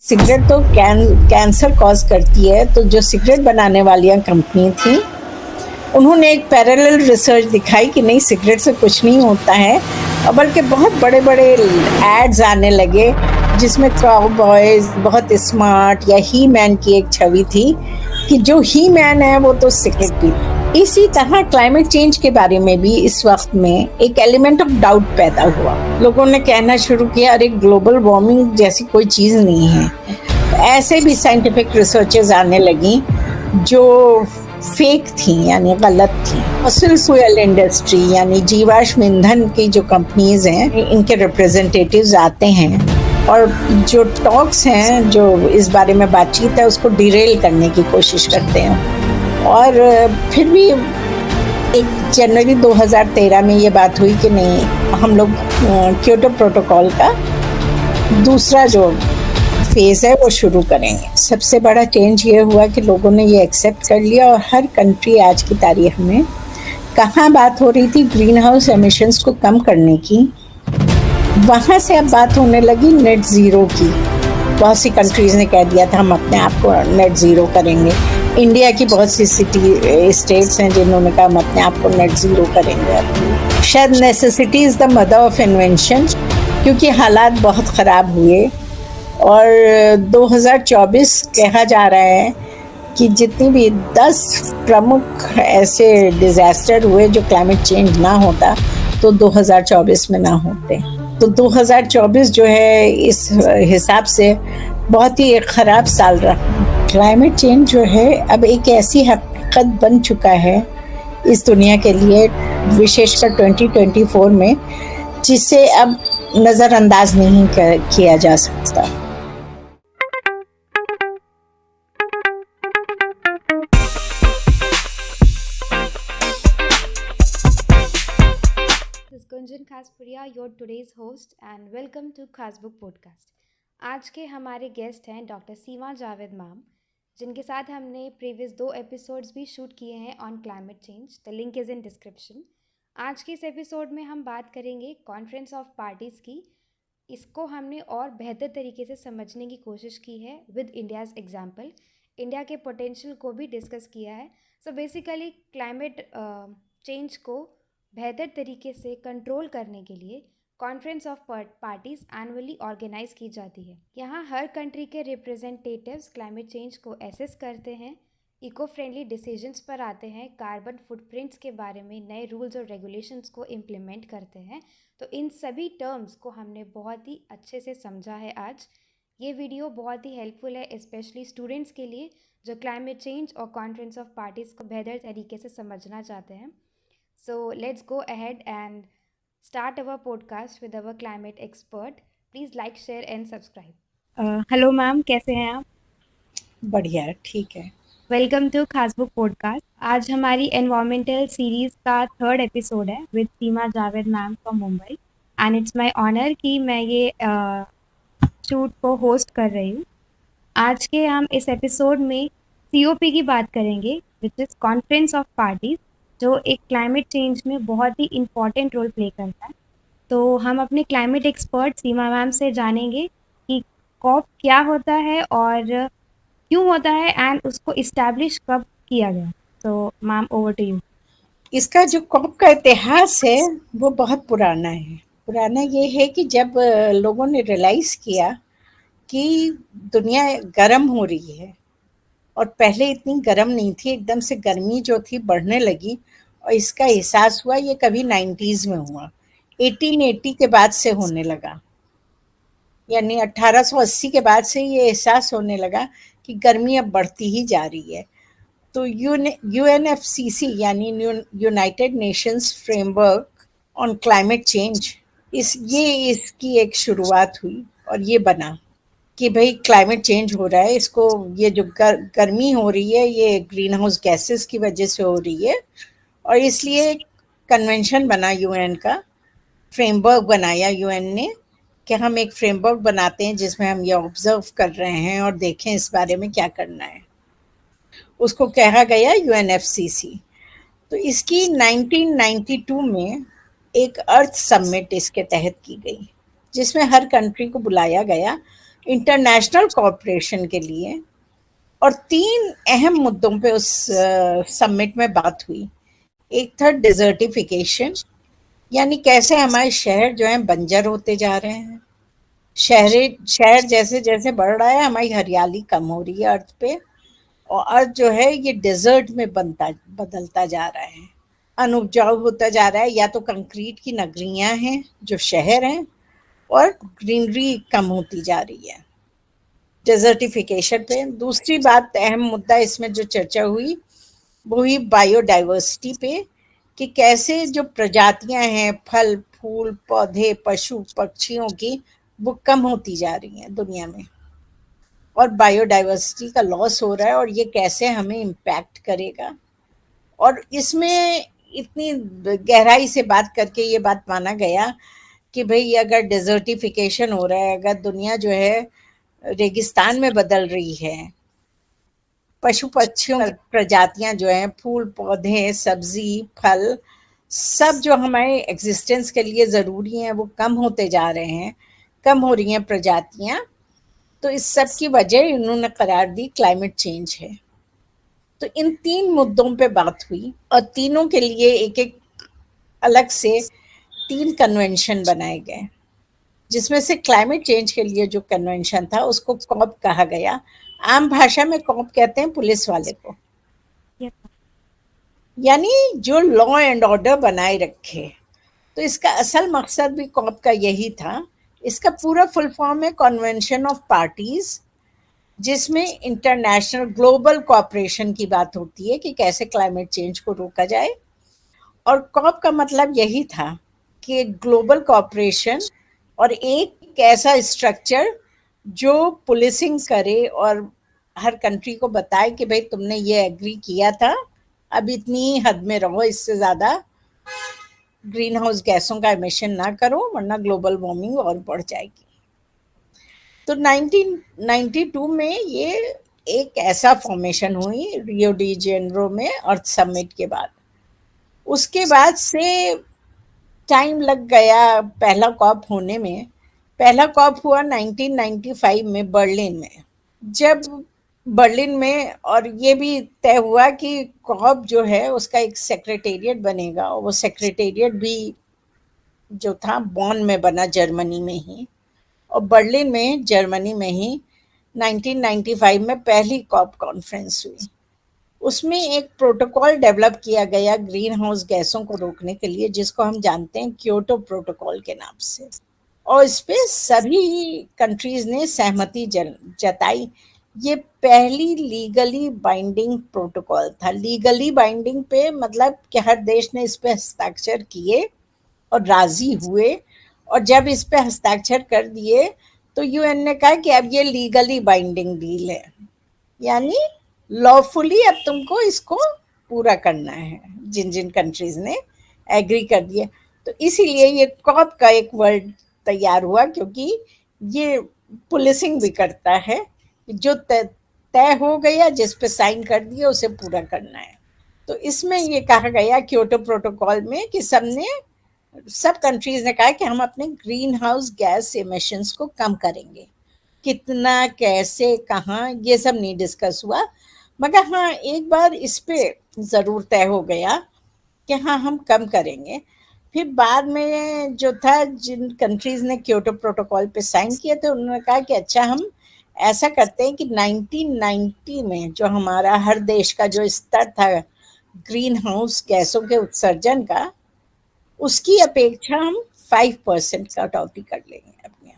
Cigarette तो cancer cause करती है, तो जो सिगरेट बनाने वाली कंपनी थी, उन्होंने एक पैरेलल रिसर्च दिखाई कि नहीं, सिगरेट से कुछ नहीं होता है, और बल्कि बहुत बड़े बड़े एड्स आने लगे जिसमें काउबॉयज बहुत स्मार्ट या ही मैन की एक छवि थी कि जो ही मैन है वो तो सिगरेट पीता। इसी तरह क्लाइमेट चेंज के बारे में भी इस वक्त में एक एलिमेंट ऑफ डाउट पैदा हुआ। लोगों ने कहना शुरू किया, अरे ग्लोबल वार्मिंग जैसी कोई चीज नहीं है। ऐसे भी साइंटिफिक रिसर्चेस आने लगी जो फेक थी, यानी गलत थी। फॉसिल फ्यूल इंडस्ट्री यानी जीवाश्म ईंधन की जो कंपनीज हैं, इनके रिप्रेजेंटेटिव्स आते हैं और जो टॉक्स हैं, जो इस बारे में बातचीत है, उसको डिरेल करने की कोशिश करते हैं। और फिर भी 1 जनवरी 2013 में ये बात हुई कि नहीं, हम लोग क्योटो प्रोटोकॉल का दूसरा जो फेज है वो शुरू करेंगे। सबसे बड़ा चेंज ये हुआ कि लोगों ने ये एक्सेप्ट कर लिया और हर कंट्री आज की तारीख में, कहाँ बात हो रही थी ग्रीन हाउस एमिशंस को कम करने की, वहाँ से अब बात होने लगी नेट ज़ीरो की। बहुत सी कंट्रीज़ ने कह दिया था हम अपने आप को नेट ज़ीरो करेंगे। इंडिया की बहुत सी स्टेट्स हैं जिन्होंने कहा हम अपने आप को नेट ज़ीरो करेंगे। शायद necessity is the mother of invention, क्योंकि हालात बहुत ख़राब हुए और 2024 कहा जा रहा है कि जितनी भी 10 प्रमुख ऐसे डिज़ास्टर हुए जो क्लाइमेट चेंज ना होता तो 2024 में ना होते। तो 2024 जो है इस हिसाब से बहुत ही एक ख़राब साल रहा। क्लाइमेट चेंज जो है अब एक ऐसी हकीकत बन चुका है इस दुनिया के लिए, विशेषकर 2024 में, जिसे अब नज़रअंदाज नहीं किया जा सकता। Gunjan Khaspuria, your today's host and welcome to Khasbook podcast. आज के हमारे गेस्ट हैं डॉक्टर सीमा जावेद मैम, जिनके साथ हमने प्रीवियस 2 एपिसोड्स भी शूट किए हैं on climate change. The link is in description. आज के इस एपिसोड में हम बात करेंगे कॉन्फ्रेंस ऑफ पार्टीज़ की। इसको हमने और बेहतर तरीके से समझने की कोशिश की है विद इंडियाज़ एग्जाम्पल। इंडिया के पोटेंशियल को भी डिस्कस किया है। सो बेसिकली क्लाइमेट चेंज को बेहतर तरीके से कंट्रोल करने के लिए conference of parties annually organise की जाती है। यहाँ हर कंट्री के रिप्रेजेंटेटिव्स क्लाइमेट चेंज को एसेस करते हैं, इको फ्रेंडली डिसीजंस पर आते हैं, कार्बन फुटप्रिंट्स के बारे में नए रूल्स और रेगुलेशंस को इम्प्लीमेंट करते हैं। तो इन सभी टर्म्स को हमने बहुत ही अच्छे से समझा है आज। ये वीडियो बहुत ही हेल्पफुल है स्पेशली स्टूडेंट्स के लिए जो क्लाइमेट चेंज और कॉन्फ्रेंस ऑफ पार्टीज़ को बेहतर तरीके से समझना चाहते हैं। So let's go ahead and start our podcast with our climate expert. Please like, share and subscribe. Hello ma'am, कैसे हैं आप? बढ़िया, ठीक है। Welcome to Khasbook podcast. आज हमारी एनवायरमेंटल सीरीज़ का 3rd एपिसोड है with Seema Javed ma'am from Mumbai and it's my honour कि मैं ये शूट को होस्ट कर रही हूँ। आज के हम इस एपिसोड में COP की बात करेंगे, which is conference of parties, जो एक क्लाइमेट चेंज में बहुत ही इम्पॉर्टेंट रोल प्ले करता है। तो हम अपने क्लाइमेट एक्सपर्ट सीमा मैम से जानेंगे कि कॉप क्या होता है और क्यों होता है एंड उसको इस्टेब्लिश कब किया गया। तो मैम, ओवर टू यू। इसका जो कॉप का इतिहास है वो बहुत पुराना है। पुराना ये है कि जब लोगों ने रियलाइज़ किया कि दुनिया गर्म हो रही है, और पहले इतनी गर्म नहीं थी, एकदम से गर्मी जो थी बढ़ने लगी, और इसका एहसास हुआ ये कभी 90s में हुआ, 1880 के बाद से होने लगा, यानी 1880 के बाद से ये एहसास होने लगा कि गर्मी अब बढ़ती ही जा रही है। तो UNFCC यानी United Nations framework on climate change, इसकी एक शुरुआत हुई और ये बना कि भाई क्लाइमेट चेंज हो रहा है, इसको, ये जो गर्मी हो रही है ये ग्रीन हाउस गैसेस की वजह से हो रही है, और इसलिए कन्वेंशन बना, यूएन का फ्रेमवर्क बनाया यूएन ने कि हम एक फ्रेमवर्क बनाते हैं जिसमें हम ये ऑब्जर्व कर रहे हैं और देखें इस बारे में क्या करना है। उसको कहा गया UNFCC। तो इसकी 1992 में एक अर्थ समिट इसके तहत की गई, जिसमें हर कंट्री को बुलाया गया इंटरनेशनल कॉरपोरेशन के लिए, और 3 अहम मुद्दों पे उस समिट में बात हुई। एक था डिजर्टिफिकेशन, यानी कैसे हमारे शहर जो हैं बंजर होते जा रहे हैं। शहर जैसे जैसे बढ़ रहा है, हमारी हरियाली कम हो रही है अर्थ पे, और अर्थ जो है ये डेजर्ट में बदलता जा रहा है, अनुपजाऊ होता जा रहा है। या तो कंक्रीट की नगरियां हैं जो शहर हैं, और ग्रीनरी कम होती जा रही है डेजर्टिफिकेशन पे। दूसरी बात, अहम मुद्दा इसमें जो चर्चा हुई वो हुई बायोडाइवर्सिटी पे, कि कैसे जो प्रजातियां हैं फल फूल पौधे पशु पक्षियों की, वो कम होती जा रही हैं दुनिया में, और बायोडाइवर्सिटी का लॉस हो रहा है, और ये कैसे हमें इम्पैक्ट करेगा। और इसमें इतनी गहराई से बात करके ये बात माना गया कि भाई अगर डेजर्टिफिकेशन हो रहा है, अगर दुनिया जो है रेगिस्तान में बदल रही है, पशु पक्षियों की प्रजातियां जो हैं, फूल पौधे सब्जी फल सब जो हमारे एग्जिस्टेंस के लिए ज़रूरी हैं, वो कम होते जा रहे हैं, कम हो रही हैं प्रजातियां। तो इस सब की वजह उन्होंने करार दी क्लाइमेट चेंज है। तो इन 3 मुद्दों पे बात हुई, और तीनों के लिए एक एक अलग से 3 कन्वेंशन बनाए गए, जिसमें से क्लाइमेट चेंज के लिए जो कन्वेंशन था उसको कॉप कहा गया। आम भाषा में कॉप कहते हैं पुलिस वाले को, यानी जो लॉ एंड ऑर्डर बनाए रखे। तो इसका असल मकसद भी कॉप का यही था। इसका पूरा फुल फॉर्म है कन्वेंशन ऑफ पार्टीज, जिसमें इंटरनेशनल ग्लोबल कॉपरेशन की बात होती है कि कैसे क्लाइमेट चेंज को रोका जाए। और कॉप का मतलब यही था कि ग्लोबल कॉपरेशन और एक ऐसा स्ट्रक्चर जो पुलिसिंग करे और हर कंट्री को बताए कि भाई तुमने ये एग्री किया था, अब इतनी हद में रहो, इससे ज़्यादा ग्रीन हाउस गैसों का एमिशन ना करो, वरना ग्लोबल वार्मिंग और बढ़ जाएगी। तो 1992 में ये एक ऐसा फॉर्मेशन हुई रियो डी जेनेरो में अर्थ समिट के बाद। उसके बाद से टाइम लग गया पहला कॉप होने में। पहला कॉप हुआ 1995 में बर्लिन में। जब बर्लिन में, और ये भी तय हुआ कि कॉप जो है उसका एक सेक्रेटेरिएट बनेगा, और वो सेक्रेटेरिएट भी जो था बॉन में बना, जर्मनी में ही, और बर्लिन में जर्मनी में ही 1995 में पहली कॉप कॉन्फ्रेंस हुई। उसमें एक प्रोटोकॉल डेवलप किया गया ग्रीन हाउस गैसों को रोकने के लिए, जिसको हम जानते हैं क्योटो प्रोटोकॉल के नाम से, और इस पे सभी कंट्रीज ने सहमति जताई। ये पहली लीगली बाइंडिंग प्रोटोकॉल था। लीगली बाइंडिंग पे मतलब कि हर देश ने इस पे हस्ताक्षर किए और राजी हुए, और जब इस पे हस्ताक्षर कर दिए तो यूएन ने कहा कि अब ये लीगली बाइंडिंग डील है, यानी लॉफुली अब तुमको इसको पूरा करना है, जिन जिन कंट्रीज ने एग्री कर दिया। तो इसीलिए ये कॉप का एक वर्ड तैयार हुआ, क्योंकि ये पुलिसिंग भी करता है, जो तय हो गया, जिस पे साइन कर दिया उसे पूरा करना है। तो इसमें ये कहा गया क्योटो प्रोटोकॉल में कि सब कंट्रीज ने कहा कि हम अपने ग्रीन हाउस गैस एमिशंस को कम करेंगे। कितना कैसे कहाँ ये सब नहीं डिस्कस हुआ, मगर हाँ एक बार इस पे ज़रूर तय हो गया कि हाँ हम कम करेंगे। फिर बाद में जो था, जिन कंट्रीज ने क्योटो प्रोटोकॉल पे साइन किया थे, उन्होंने कहा कि अच्छा हम ऐसा करते हैं कि 1990 में जो हमारा हर देश का जो स्तर था ग्रीन हाउस गैसों के उत्सर्जन का, उसकी अपेक्षा हम 5% कटौती कर लेंगे अपने।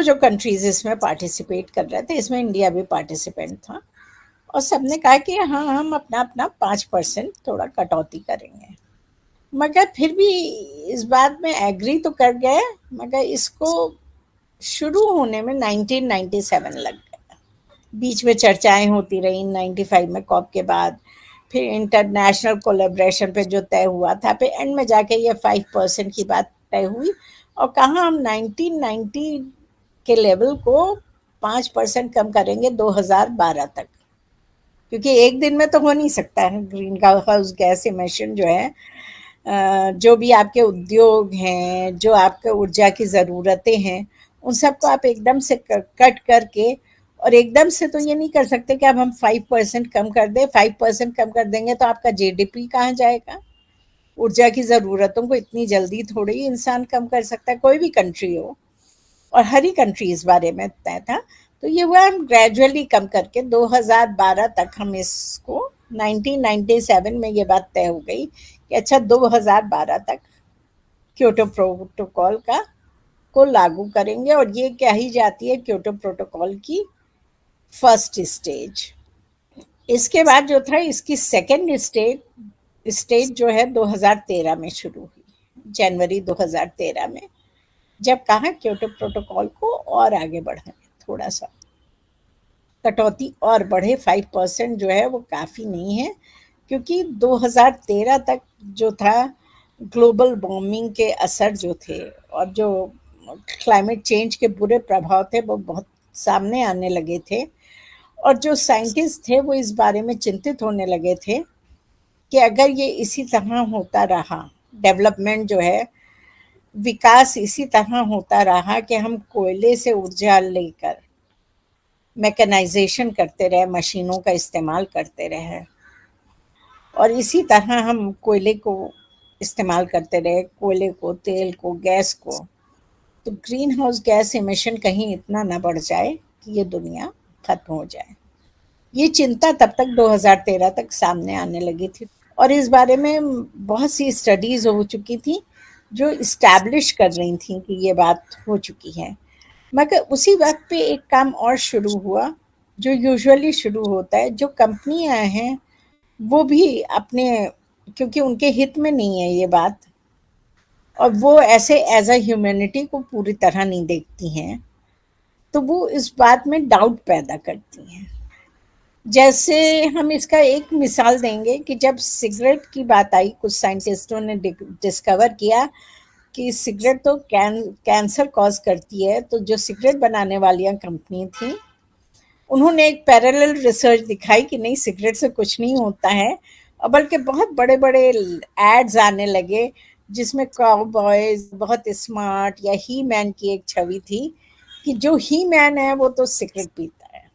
जो कंट्रीज इसमें पार्टिसिपेट कर रहे थे, इसमें इंडिया भी पार्टिसिपेंट था, और सबने कहा कि हाँ हम अपना अपना 5% थोड़ा कटौती करेंगे। मगर फिर भी इस बात में एग्री तो कर गए, मगर इसको शुरू होने में 1997 लग गया। बीच में चर्चाएं होती रही 95 में कॉप के बाद, फिर इंटरनेशनल कोलेब्रेशन पे जो तय हुआ था, फिर एंड में जाके ये 5% की बात तय हुई, और कहाँ हम 1990 के लेवल को 5% कम करेंगे 2012 तक, क्योंकि एक दिन में तो हो नहीं सकता है। ग्रीन हाउस गैस इमिशन जो है, जो भी आपके उद्योग हैं, जो आपके ऊर्जा की ज़रूरतें हैं, उन सबको आप एकदम से कट करके, और एकदम से तो ये नहीं कर सकते कि अब हम 5% कम कर दें। 5% कम कर देंगे तो आपका जीडीपी कहाँ जाएगा? ऊर्जा की ज़रूरतों को इतनी जल्दी थोड़ी इंसान कम कर सकता है, कोई भी कंट्री हो। और हर ही कंट्री इस बारे में तय था। तो ये हुआ, हम ग्रेजुअली कम करके 2012 तक हम इसको, 1997 में ये बात तय हो गई कि अच्छा 2012 तक क्योटो प्रोटोकॉल का को लागू करेंगे। और ये कही जाती है क्योटो प्रोटोकॉल की फर्स्ट स्टेज। इसके बाद जो था, इसकी सेकेंड स्टेज जो है 2013 में शुरू हुई, जनवरी 2013 में, जब कहा क्योटो प्रोटोकॉल को और आगे बढ़ाएं, थोड़ा सा कटौती और बढ़े। 5% जो है वो काफ़ी नहीं है, क्योंकि 2013 तक जो था, ग्लोबल वार्मिंग के असर जो थे और जो क्लाइमेट चेंज के बुरे प्रभाव थे वो बहुत सामने आने लगे थे। और जो साइंटिस्ट थे वो इस बारे में चिंतित होने लगे थे कि अगर ये इसी तरह होता रहा, डेवलपमेंट जो है, विकास इसी तरह होता रहा कि हम कोयले से ऊर्जा लेकर मैकेनाइजेशन करते रहे, मशीनों का इस्तेमाल करते रहे, और इसी तरह हम कोयले को इस्तेमाल करते रहे, कोयले को, तेल को, गैस को, तो ग्रीन हाउस गैस इमिशन कहीं इतना ना बढ़ जाए कि ये दुनिया खत्म हो जाए। ये चिंता तब तक 2013 तक सामने आने लगी थी, और इस बारे में बहुत सी स्टडीज हो चुकी थी जो इस्टेब्लिश कर रही थी कि ये बात हो चुकी है। मगर उसी वक्त पे एक काम और शुरू हुआ, जो यूजुअली शुरू होता है। जो कंपनियां हैं वो भी अपने, क्योंकि उनके हित में नहीं है ये बात, और वो ऐसे एज अ ह्यूमैनिटी को पूरी तरह नहीं देखती हैं, तो वो इस बात में डाउट पैदा करती हैं। जैसे हम इसका एक मिसाल देंगे कि जब सिगरेट की बात आई, कुछ साइंटिस्टों ने डिस्कवर किया कि सिगरेट तो कैंसर कॉज करती है। तो जो सिगरेट बनाने वाली कंपनी थी, उन्होंने एक पैरेलल रिसर्च दिखाई कि नहीं, सिगरेट से कुछ नहीं होता है। और बल्कि बहुत बड़े बड़े एड्स आने लगे जिसमें काउबॉयज, बहुत स्मार्ट, या ही मैन की एक छवि थी कि जो ही मैन है वो तो सिगरेट पीता है।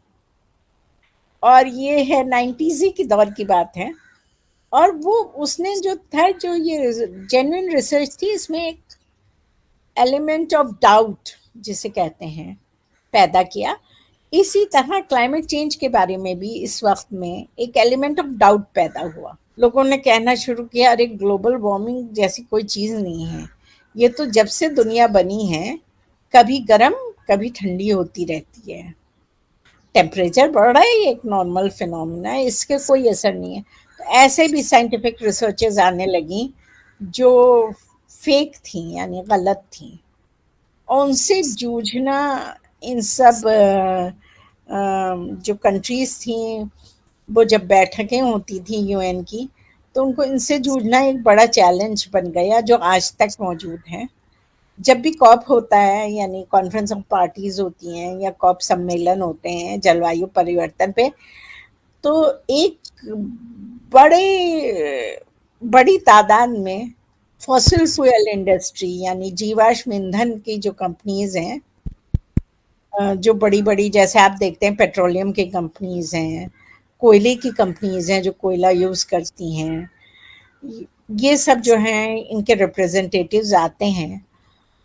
और ये है 90s की दौर की बात है। और वो उसने जो था, जो ये जेन्युइन रिसर्च थी, इसमें एक एलिमेंट ऑफ डाउट जिसे कहते हैं पैदा किया। इसी तरह क्लाइमेट चेंज के बारे में भी इस वक्त में एक एलिमेंट ऑफ डाउट पैदा हुआ। लोगों ने कहना शुरू किया, अरे ग्लोबल वार्मिंग जैसी कोई चीज़ नहीं है, ये तो जब से दुनिया बनी है कभी गर्म कभी ठंडी होती रहती है। टेम्परेचर बढ़ रहा है, ये एक नॉर्मल फिनोमिना है, इसके कोई असर नहीं है। तो ऐसे भी साइंटिफिक रिसर्चेज आने लगी जो फेक थी, यानी गलत थी। और उनसे जूझना, इन सब जो कंट्रीज थी, वो जब बैठकें होती थी यूएन की, तो उनको इनसे जूझना एक बड़ा चैलेंज बन गया, जो आज तक मौजूद है। जब भी कॉप होता है, यानी कॉन्फ्रेंस ऑफ पार्टीज होती हैं, या कॉप सम्मेलन होते हैं जलवायु परिवर्तन पे, तो एक बड़ी तादाद में फॉसिल फ्यूल इंडस्ट्री, यानी जीवाश्म ईंधन की जो कंपनीज हैं, जो बड़ी बड़ी, जैसे आप देखते हैं पेट्रोलियम की कंपनीज हैं, कोयले की कंपनीज हैं जो कोयला यूज़ करती हैं, ये सब जो हैं इनके रिप्रेजेंटेटिव्स आते हैं,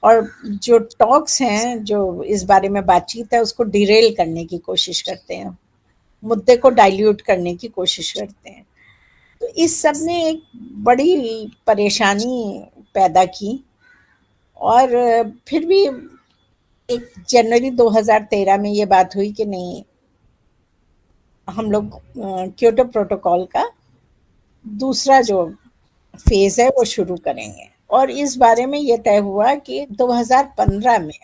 और जो टॉक्स हैं, जो इस बारे में बातचीत है, उसको डिरेल करने की कोशिश करते हैं, मुद्दे को डाइल्यूट करने की कोशिश करते हैं। तो इस सब ने एक बड़ी परेशानी पैदा की। और फिर भी एक जनवरी 2013 में ये बात हुई कि नहीं, हम लोग क्योटो प्रोटोकॉल का दूसरा जो फेज है वो शुरू करेंगे। और इस बारे में ये तय हुआ कि 2015 में,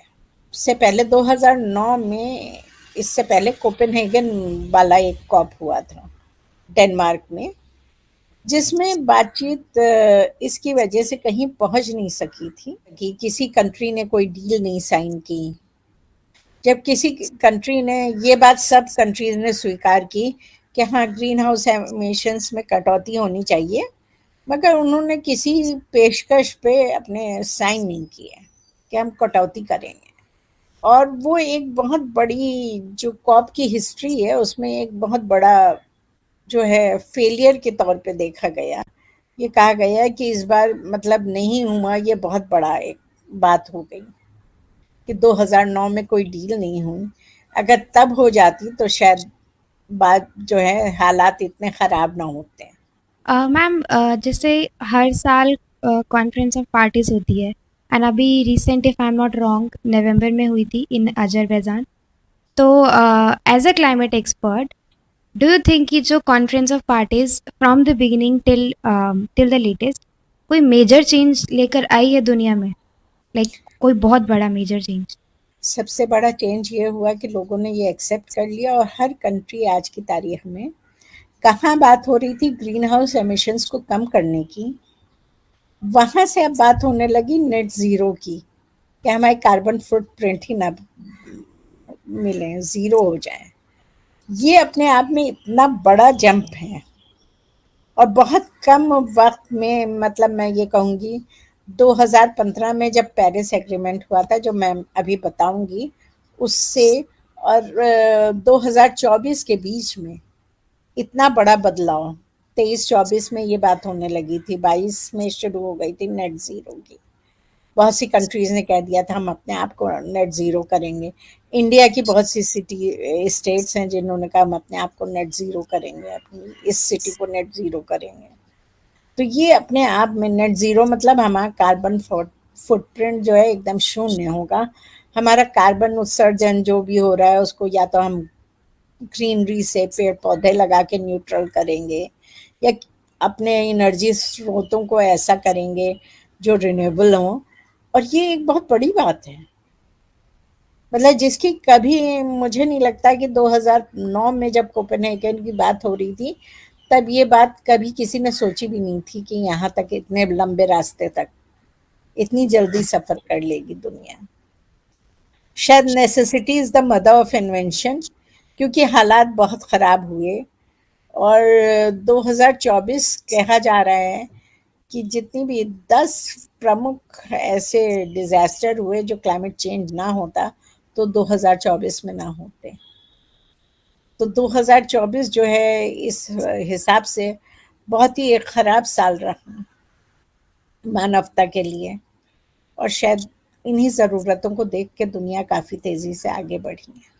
से पहले 2009 में, इससे पहले कोपेनहेगन वाला एक कॉप हुआ था डेनमार्क में, जिसमें बातचीत इसकी वजह से कहीं पहुंच नहीं सकी थी कि किसी कंट्री ने कोई डील नहीं साइन की। जब किसी कंट्री ने, ये बात सब कंट्रीज ने स्वीकार की कि हाँ, ग्रीन हाउस एमिशंस में कटौती होनी चाहिए, मगर उन्होंने किसी पेशकश पे अपने साइन नहीं किए कि हम कटौती करेंगे। और वो एक बहुत बड़ी जो कॉप की हिस्ट्री है उसमें एक बहुत बड़ा जो है फेलियर के तौर पे देखा गया। ये कहा गया कि इस बार मतलब नहीं हुआ, ये बहुत बड़ा एक बात हो गई कि 2009 में कोई डील नहीं हुई। अगर तब हो जाती तो शायद बात जो है हालात इतने खराब ना होते। मैम, जैसे हर साल कॉन्फ्रेंस ऑफ पार्टीज होती है, एंड अभी recent, if I am not wrong, नवंबर में हुई थी इन अजरबैजान। तो as a climate expert, do you think कि जो conference of parties from the beginning till the latest कोई मेजर चेंज लेकर आई है दुनिया में? लाइक कोई बहुत बड़ा मेजर चेंज? सबसे बड़ा चेंज ये हुआ कि लोगों ने ये एक्सेप्ट कर लिया और हर कंट्री आज की तारीख में, कहाँ बात हो रही थी ग्रीन हाउस एमिशंस को कम करने की, वहां से अब बात होने लगी नेट जीरो की, कि हमारे कार्बन फुटप्रिंट ही ना मिले, जीरो हो जाए। ये अपने आप में इतना बड़ा जंप है और बहुत कम वक्त में, मतलब मैं ये कहूँगी 2015 में जब पेरिस एग्रीमेंट हुआ था जो मैं अभी बताऊंगी उससे, और 2024 के बीच में इतना बड़ा बदलाव। 23-24 में ये बात होने लगी थी, 22 में शुरू हो गई थी नेट जीरो की। बहुत सी कंट्रीज ने कह दिया था हम अपने आप को नेट ज़ीरो करेंगे। इंडिया की बहुत सी सिटी स्टेट्स हैं जिन्होंने कहा हम अपने आप को नेट ज़ीरो करेंगे, अपनी इस सिटी को नेट ज़ीरो करेंगे। तो ये अपने आप में नेट ज़ीरो मतलब हमारा कार्बन फुटप्रिंट जो है एकदम शून्य होगा। हमारा कार्बन उत्सर्जन जो भी हो रहा है उसको या तो हम ग्रीनरी से पेड़ पौधे लगा के न्यूट्रल करेंगे, या अपने एनर्जी स्रोतों को ऐसा करेंगे जो रिन्यूएबल हों। और ये एक बहुत बड़ी बात है, मतलब जिसकी कभी मुझे नहीं लगता कि 2009 में जब कोपेनहेगन की बात हो रही थी तब ये बात कभी किसी ने सोची भी नहीं थी कि यहाँ तक इतने लंबे रास्ते तक इतनी जल्दी सफर कर लेगी दुनिया। शायद necessity is the mother of invention, क्योंकि हालात बहुत खराब हुए। और 2024 कहा जा रहा है कि जितनी भी 10 प्रमुख ऐसे डिजास्टर हुए जो क्लाइमेट चेंज ना होता तो 2024 में ना होते। तो 2024 जो है इस हिसाब से बहुत ही एक खराब साल रहा मानवता के लिए। और शायद इन्हीं ज़रूरतों को देख के दुनिया काफ़ी तेज़ी से आगे बढ़ी है।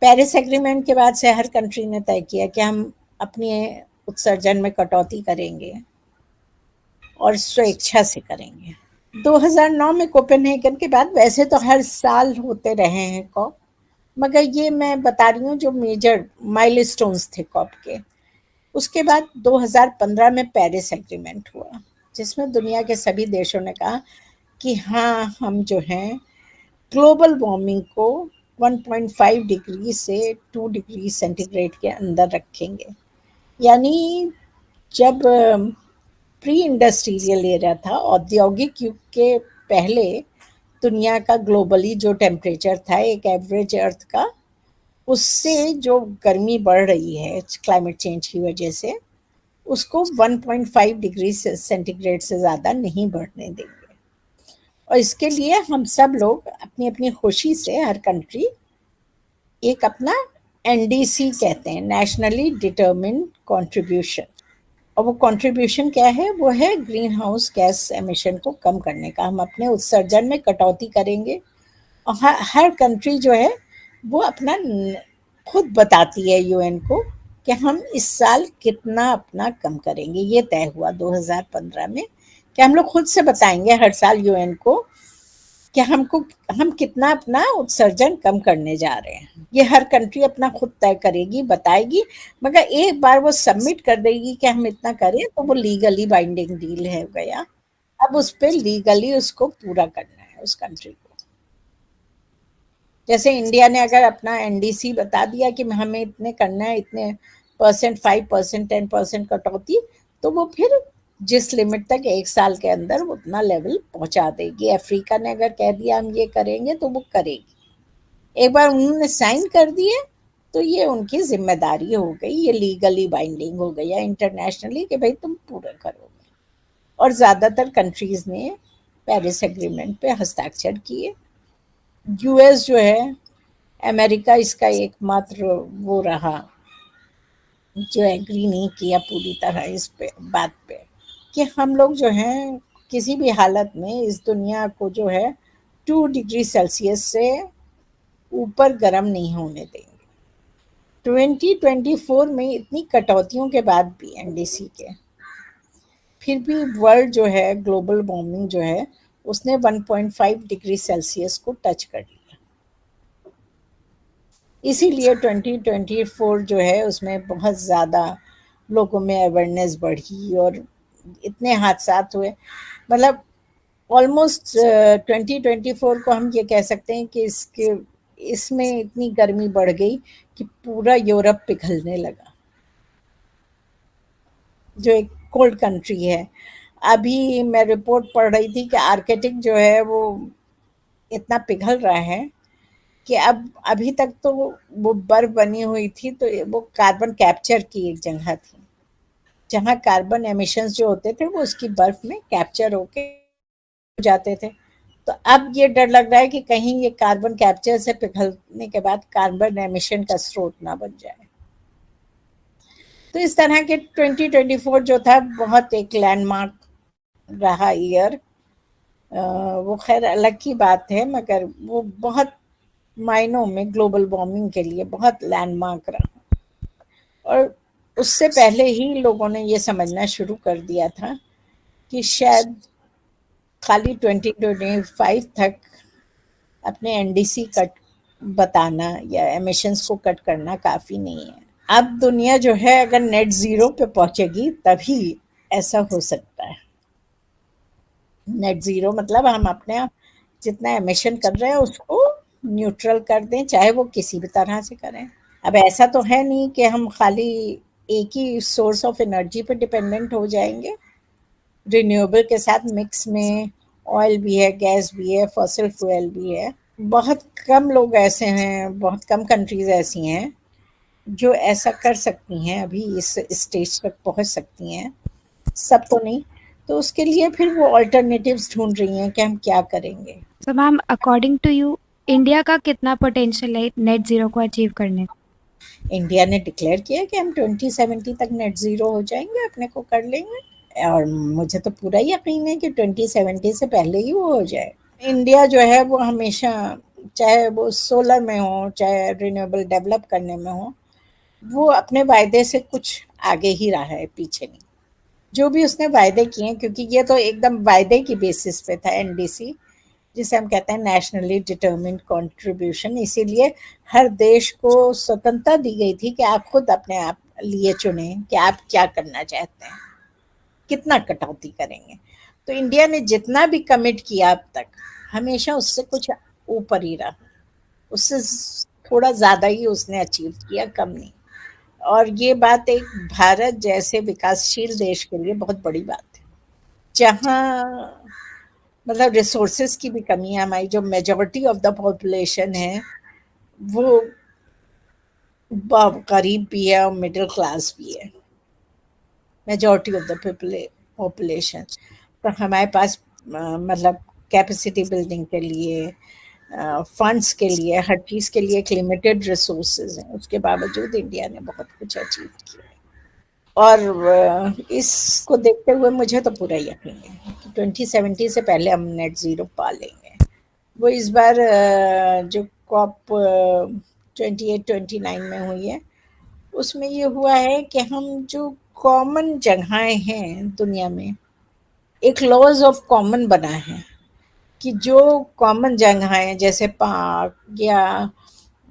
पेरिस एग्रीमेंट के बाद से हर कंट्री ने तय किया कि हम अपने उत्सर्जन में कटौती करेंगे और स्वेच्छा से करेंगे। 2009 में कोपेनहेगन के बाद वैसे तो हर साल होते रहे हैं कॉप, मगर ये मैं बता रही हूँ जो मेजर माइलस्टोन्स थे कॉप के। उसके बाद 2015 में पेरिस एग्रीमेंट हुआ जिसमें दुनिया के सभी देशों ने कहा कि हाँ हम जो हैं ग्लोबल वार्मिंग को 1.5 डिग्री से 2 डिग्री सेंटीग्रेड के अंदर रखेंगे। यानी जब प्री इंडस्ट्रियल एरा था, औद्योगिक युग के पहले, दुनिया का ग्लोबली जो टेम्परेचर था एक एवरेज अर्थ का, उससे जो गर्मी बढ़ रही है क्लाइमेट चेंज की वजह से, उसको 1.5 डिग्री सेंटीग्रेड से ज़्यादा नहीं बढ़ने देंगे। और इसके लिए हम सब लोग अपनी अपनी खुशी से हर कंट्री एक अपना एनडीसी कहते हैं, नेशनली डिटर्मिन्ड कंट्रीब्यूशन। और वो कंट्रीब्यूशन क्या है? वो है ग्रीन हाउस गैस एमिशन को कम करने का। हम अपने उत्सर्जन में कटौती करेंगे और हर कंट्री जो है वो अपना खुद बताती है यूएन को कि हम इस साल कितना अपना कम करेंगे। ये तय हुआ 2015 में कि हम लोग खुद से बताएंगे हर साल यूएन को कि हम कितना अपना उत्सर्जन कम करने जा रहे हैं। ये हर कंट्री अपना खुद तय करेगी, बताएगी, मगर एक बार वो सबमिट कर देगी कि हम इतना करें तो वो लीगली बाइंडिंग डील है गया। अब उस पर लीगली उसको पूरा करना है उस कंट्री को। जैसे इंडिया ने अगर अपना एनडीसी बता दिया कि हमें इतने करना है, इतने परसेंट, 5%, 10% कटौती, तो वो फिर जिस लिमिट तक एक साल के अंदर उतना लेवल पहुंचा देगी। अफ्रीका ने अगर कह दिया हम ये करेंगे तो वो करेगी। एक बार उन्होंने साइन कर दिए तो ये उनकी जिम्मेदारी हो गई, ये लीगली बाइंडिंग हो गया इंटरनेशनली कि भाई तुम पूरा करोगे। और ज़्यादातर कंट्रीज ने पेरिस एग्रीमेंट पे हस्ताक्षर किए यूएस जो है, अमेरिका इसका एकमात्र वो रहा जो एग्री नहीं किया पूरी तरह इस पे बात पे कि हम लोग जो हैं किसी भी हालत में इस दुनिया को जो है 2 डिग्री सेल्सियस से ऊपर गर्म नहीं होने देंगे। 2024 में इतनी कटौतियों के बाद भी एनडीसी के फिर भी वर्ल्ड जो है ग्लोबल वार्मिंग जो है उसने 1.5 डिग्री सेल्सियस को टच कर लिया। इसीलिए 2024 जो है उसमें बहुत ज़्यादा लोगों में अवेयरनेस बढ़ी और इतने हादसात हुए। मतलब ऑलमोस्ट 2024 को हम ये कह सकते हैं कि इसके इसमें इतनी गर्मी बढ़ गई कि पूरा यूरोप पिघलने लगा, जो एक कोल्ड कंट्री है। अभी मैं रिपोर्ट पढ़ रही थी कि आर्कटिक जो है वो इतना पिघल रहा है कि अब अभी तक तो वो बर्फ बनी हुई थी, तो वो कार्बन कैप्चर की एक जगह थी जहाँ कार्बन एमिशंस जो होते थे वो उसकी बर्फ में कैप्चर होके हो जाते थे। तो अब ये डर लग रहा है कि कहीं ये कार्बन कैप्चर से पिघलने के बाद कार्बन एमिशन का स्रोत ना बन जाए। तो इस तरह के 2024 जो था बहुत एक लैंडमार्क रहा ईयर। वो खैर अलग की बात है, मगर वो बहुत मायनों में ग्लोबल वार्मिंग के लिए बहुत लैंडमार्क रहा। और उससे पहले ही लोगों ने ये समझना शुरू कर दिया था कि शायद खाली 2025 तक अपने एनडीसी कट बताना या एमिशंस को कट करना काफ़ी नहीं है। अब दुनिया जो है अगर नेट ज़ीरो पे पहुंचेगी तभी ऐसा हो सकता है। नेट ज़ीरो मतलब हम अपने जितना एमिशन कर रहे हैं उसको न्यूट्रल कर दें, चाहे वो किसी भी तरह से करें। अब ऐसा तो है नहीं कि हम खाली एक ही सोर्स ऑफ एनर्जी पे डिपेंडेंट हो जाएंगे। रिन्यूएबल के साथ मिक्स में ऑयल भी है, गैस भी है, फॉसिल फ्यूल भी है। बहुत कम लोग ऐसे हैं, बहुत कम कंट्रीज ऐसी हैं जो ऐसा कर सकती हैं, अभी इस स्टेज तक पहुंच सकती हैं, सब तो नहीं। तो उसके लिए फिर वो अल्टरनेटिव्स ढूंढ रही हैं कि हम क्या करेंगे। So ma'am, according to you, India का कितना पोटेंशियल है नेट ज़ीरो को अचीव करने का? इंडिया ने डिक्लेयर किया कि हम 2070 तक नेट ज़ीरो हो जाएंगे, अपने को कर लेंगे। और मुझे तो पूरा यकीन है कि 2070 से पहले ही वो हो जाए। इंडिया जो है वो हमेशा, चाहे वो सोलर में हो चाहे रिन्यूएबल डेवलप करने में हो, वो अपने वायदे से कुछ आगे ही रहा है, पीछे नहीं। जो भी उसने वायदे किए हैं, क्योंकि ये तो एकदम वायदे की बेसिस पे था एनडीसी, जिसे हम कहते हैं नेशनली डिटर्मिन्ड कंट्रीब्यूशन। इसीलिए हर देश को स्वतंत्रता दी गई थी कि आप खुद अपने आप लिए चुने कि आप क्या करना चाहते हैं, कितना कटौती करेंगे। तो इंडिया ने जितना भी कमिट किया अब तक, हमेशा उससे कुछ ऊपर ही रहा, उससे थोड़ा ज़्यादा ही उसने अचीव किया, कम नहीं। और ये बात एक भारत जैसे विकासशील देश के लिए बहुत बड़ी बात है, जहाँ मतलब रिसोर्सेज की भी कमी है। हमारी जो मेजॉरिटी ऑफ द पॉपुलेशन है वो गरीब भी है और मिडिल क्लास भी है, मेजॉरिटी ऑफ द पॉपुलेशन। तो हमारे पास मतलब कैपेसिटी बिल्डिंग के लिए, फंड्स के लिए, हर चीज़ के लिए एक लिमिटेड रिसोर्सेज हैं। उसके बावजूद इंडिया ने बहुत कुछ अचीव किया। और इसको देखते हुए मुझे तो पूरा यकीन है कि 2070 से पहले हम नेट ज़ीरो पा लेंगे। वो इस बार जो कॉप 28-29 में हुई है, उसमें ये हुआ है कि हम जो कॉमन जगहें हैं दुनिया में, एक लॉज ऑफ कॉमन बना है कि जो कॉमन जगहें जैसे पार्क या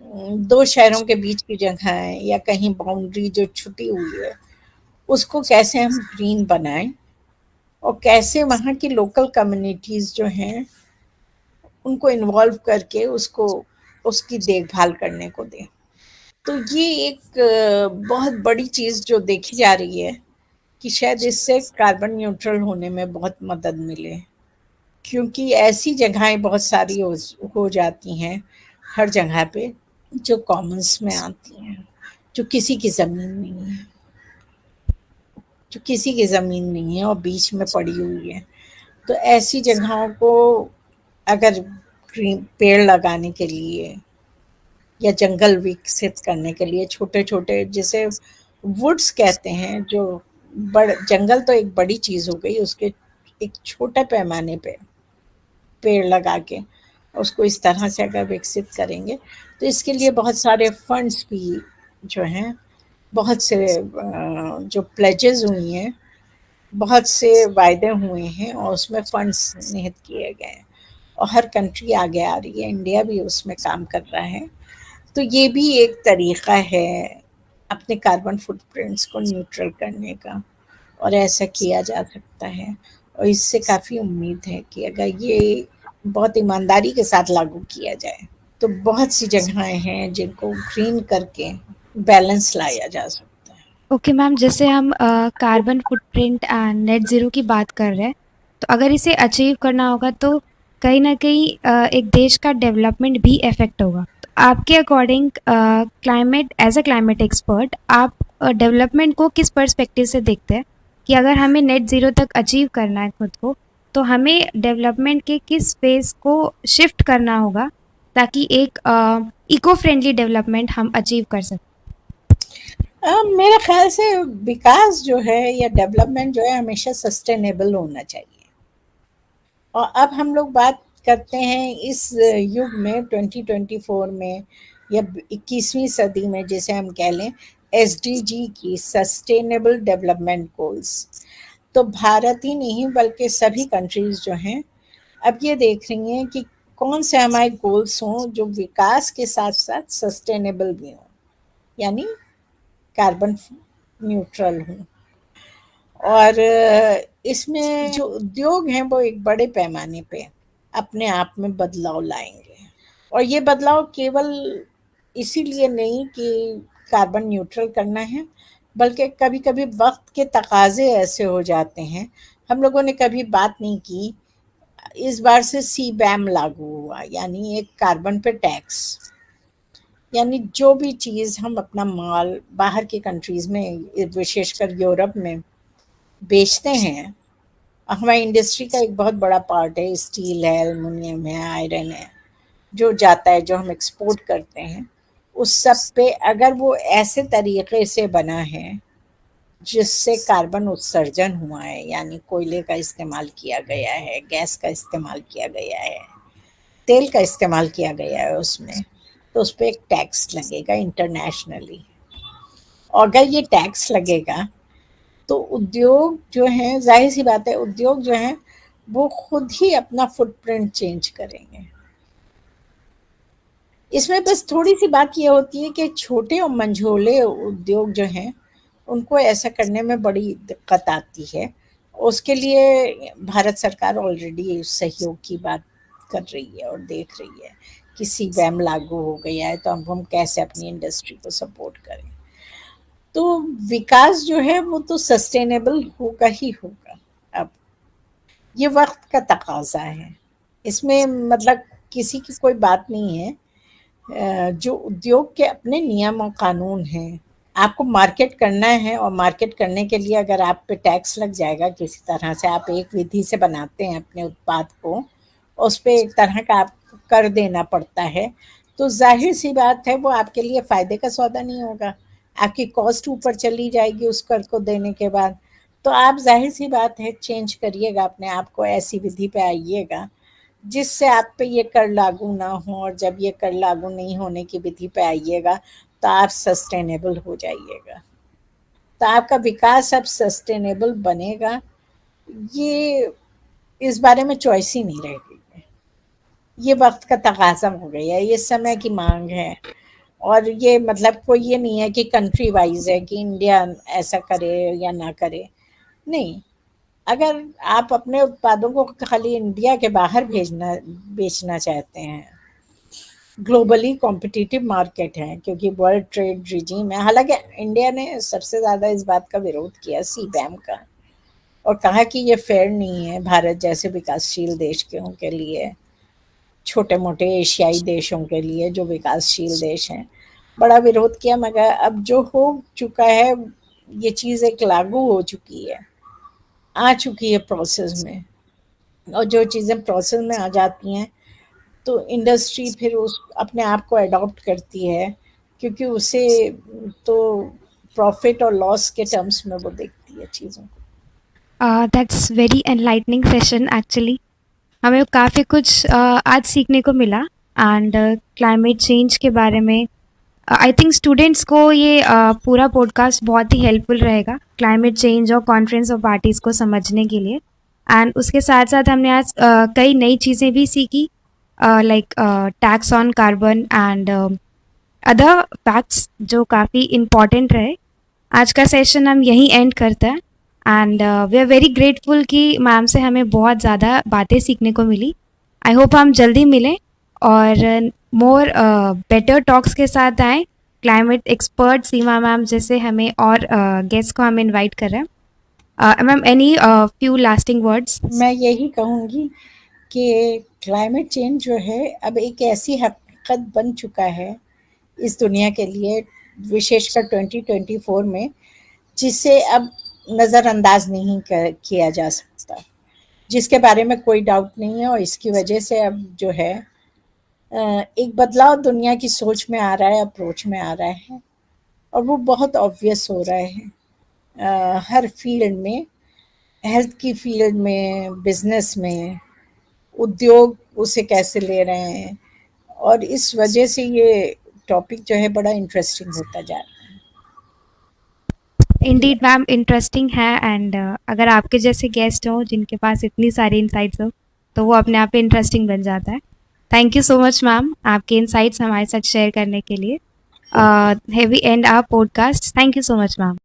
दो शहरों के बीच की जगह है या कहीं बाउंड्री जो छुटी हुई है, उसको कैसे हम ग्रीन बनाएं और कैसे वहाँ की लोकल कम्युनिटीज़ जो हैं उनको इन्वॉल्व करके उसको उसकी देखभाल करने को दें। तो ये एक बहुत बड़ी चीज़ जो देखी जा रही है कि शायद इससे कार्बन न्यूट्रल होने में बहुत मदद मिले, क्योंकि ऐसी जगहें बहुत सारी हो जाती हैं हर जगह पे जो कॉमन्स में आती हैं, जो किसी की ज़मीन नहीं है, जो किसी की ज़मीन नहीं है और बीच में पड़ी हुई है। तो ऐसी जगहों को अगर पेड़ लगाने के लिए या जंगल विकसित करने के लिए छोटे-छोटे, जिसे वुड्स कहते हैं, जो बड़ जंगल तो एक बड़ी चीज़ हो गई, उसके एक छोटे पैमाने पे पेड़ लगा के उसको इस तरह से अगर विकसित करेंगे, तो इसके लिए बहुत सारे फंड्स भी जो हैं, बहुत से जो प्लेजेस हुई हैं, बहुत से वायदे हुए हैं और उसमें फंड्स निहित किए गए हैं और हर कंट्री आगे आ रही है, इंडिया भी उसमें काम कर रहा है। तो ये भी एक तरीका है अपने कार्बन फुटप्रिंट्स को न्यूट्रल करने का, और ऐसा किया जा सकता है। और इससे काफ़ी उम्मीद है कि अगर ये बहुत ईमानदारी के साथ लागू किया जाए, तो बहुत सी जगहें हैं जिनको ग्रीन करके बैलेंस लाया जा सकता है। ओके मैम, जैसे हम carbon footprint and net zero की बात कर रहे हैं, तो अगर इसे अचीव करना होगा तो कहीं ना कहीं एक देश का डेवलपमेंट भी इफेक्ट होगा। तो आपके according climate, as a climate expert, आप डेवलपमेंट को किस पर्सपेक्टिव से देखते हैं कि अगर हमें नेट ज़ीरो तक अचीव करना है खुद को, तो हमें डेवलपमेंट के किस फेज को शिफ्ट करना होगा ताकि एक इको फ्रेंडली डेवलपमेंट हम अचीव कर सकें? मेरे ख्याल से विकास जो है या डेवलपमेंट जो है हमेशा सस्टेनेबल होना चाहिए। और अब हम लोग बात करते हैं इस युग में 2024 में या 21वीं सदी में, जिसे हम कह लें एसडीजी की, सस्टेनेबल डेवलपमेंट गोल्स। तो भारत ही नहीं बल्कि सभी कंट्रीज जो हैं अब ये देख रही हैं कि कौन से हमारे गोल्स हों जो विकास के साथ साथ सस्टेनेबल भी हों, यानी कार्बन न्यूट्रल हों। और इसमें जो उद्योग हैं वो एक बड़े पैमाने पे अपने आप में बदलाव लाएंगे। और ये बदलाव केवल इसीलिए नहीं कि कार्बन न्यूट्रल करना है, बल्कि कभी कभी वक्त के तकाजे ऐसे हो जाते हैं। हम लोगों ने कभी बात नहीं की, इस बार से सी बैम लागू हुआ, यानी एक कार्बन पे टैक्स। यानी जो भी चीज़ हम अपना माल बाहर की कंट्रीज़ में, विशेषकर यूरोप में बेचते हैं, हमारी इंडस्ट्री का एक बहुत बड़ा पार्ट है, स्टील है, एल्युमिनियम है, आयरन है, जो जाता है, जो हम एक्सपोर्ट करते हैं, उस सब पे अगर वो ऐसे तरीके से बना है जिससे कार्बन उत्सर्जन हुआ है, यानी कोयले का इस्तेमाल किया गया है, गैस का इस्तेमाल किया गया है, तेल का इस्तेमाल किया गया है उसमें, तो उस पर एक टैक्स लगेगा इंटरनेशनली। और अगर ये टैक्स लगेगा तो उद्योग जो हैं, जाहिर सी बात है, उद्योग जो हैं वो खुद ही अपना फुटप्रिंट चेंज करेंगे। इसमें बस थोड़ी सी बात ये होती है कि छोटे और मंझोले उद्योग जो हैं उनको ऐसा करने में बड़ी दिक्कत आती है। उसके लिए भारत सरकार ऑलरेडी सहयोग की बात कर रही है और देख रही है कि सीबैम लागू हो गया है, तो अब हम कैसे अपनी इंडस्ट्री को सपोर्ट करें। तो विकास जो है वो तो सस्टेनेबल होगा ही होगा। अब ये वक्त का तकाजा है, इसमें मतलब किसी की कोई बात नहीं है। जो उद्योग के अपने नियम और कानून हैं, आपको मार्केट करना है, और मार्केट करने के लिए अगर आप पे टैक्स लग जाएगा किसी तरह से, आप एक विधि से बनाते हैं अपने उत्पाद को, उस पे एक तरह का आपको कर देना पड़ता है, तो जाहिर सी बात है वो आपके लिए फ़ायदे का सौदा नहीं होगा। आपकी कॉस्ट ऊपर चली जाएगी उस कर को देने के बाद। तो आप जाहिर सी बात है चेंज करिएगा अपने आप को, ऐसी विधि पे आइएगा जिससे आप पे ये कर लागू ना हो, और जब ये कर लागू नहीं होने की विधि पे आइएगा तो आप सस्टेनेबल हो जाइएगा। तो आपका विकास अब सस्टेनेबल बनेगा, ये इस बारे में चॉइस ही नहीं रह गई है। ये वक्त का तकाजा हो गया है, ये समय की मांग है। और ये मतलब कोई ये नहीं है कि कंट्री वाइज है कि इंडिया ऐसा करे या ना करे, नहीं। अगर आप अपने उत्पादों को खाली इंडिया के बाहर भेजना बेचना चाहते हैं, ग्लोबली कॉम्पिटिटिव मार्केट है, क्योंकि वर्ल्ड ट्रेड रिजीम है। हालांकि इंडिया ने सबसे ज़्यादा इस बात का विरोध किया, सी बैम का, और कहा कि ये फेयर नहीं है भारत जैसे विकासशील देश के लिए, छोटे मोटे एशियाई देशों के लिए जो विकासशील देश हैं। बड़ा विरोध किया, मगर अब जो हो चुका है, ये चीज़ एक लागू हो चुकी है, आ चुकी है प्रोसेस में। और जो चीज़ें प्रोसेस में आ जाती हैं तो इंडस्ट्री फिर उस अपने आप को अडॉप्ट करती है, क्योंकि उसे तो प्रॉफिट और लॉस के टर्म्स में वो देखती है चीज़ों को। That's very enlightening session actually. हमें काफ़ी कुछ आज सीखने को मिला एंड क्लाइमेट चेंज के बारे में। आई थिंक स्टूडेंट्स को ये पूरा पॉडकास्ट बहुत ही हेल्पफुल रहेगा क्लाइमेट चेंज और कॉन्फ्रेंस ऑफ पार्टीज़ को समझने के लिए। एंड उसके साथ साथ हमने आज कई नई चीज़ें भी सीखी, like tax on carbon and other facts जो काफ़ी इम्पॉर्टेंट रहे। आज का सेशन हम यहीं एंड करते हैं and we are very grateful कि मैम से हमें बहुत ज़्यादा बातें सीखने को मिली। आई होप हम जल्दी मिलें और मोर बेटर टॉक्स के साथ आएँ। क्लाइमेट एक्सपर्ट सीमा मैम जैसे हमें और गेस्ट को हम इनवाइट कर रहे हैं। Ma'am any few lasting words? मैं यही कहूँगी कि क्लाइमेट चेंज जो है अब एक ऐसी हकीकत बन चुका है इस दुनिया के लिए, विशेषकर 2024 में, जिसे अब नज़रअंदाज नहीं किया जा सकता, जिसके बारे में कोई डाउट नहीं है। और इसकी वजह से अब जो है एक बदलाव दुनिया की सोच में आ रहा है, अप्रोच में आ रहा है, और वो बहुत ऑब्वियस हो रहा है हर फील्ड में, हेल्थ की फील्ड में, बिजनेस में, उद्योग उसे कैसे ले रहे हैं। और इस वजह से ये टॉपिक जो है बड़ा इंटरेस्टिंग होता जा रहा है। इंडीड मैम इंटरेस्टिंग है एंड अगर आपके जैसे गेस्ट हो जिनके पास इतनी सारी इंसाइट्स हो तो वो अपने आप पे इंटरेस्टिंग बन जाता है। Thank you so much ma'am आपके इंसाइट्स हमारे साथ शेयर करने के लिए। Heavy end our podcast. Thank you so much ma'am.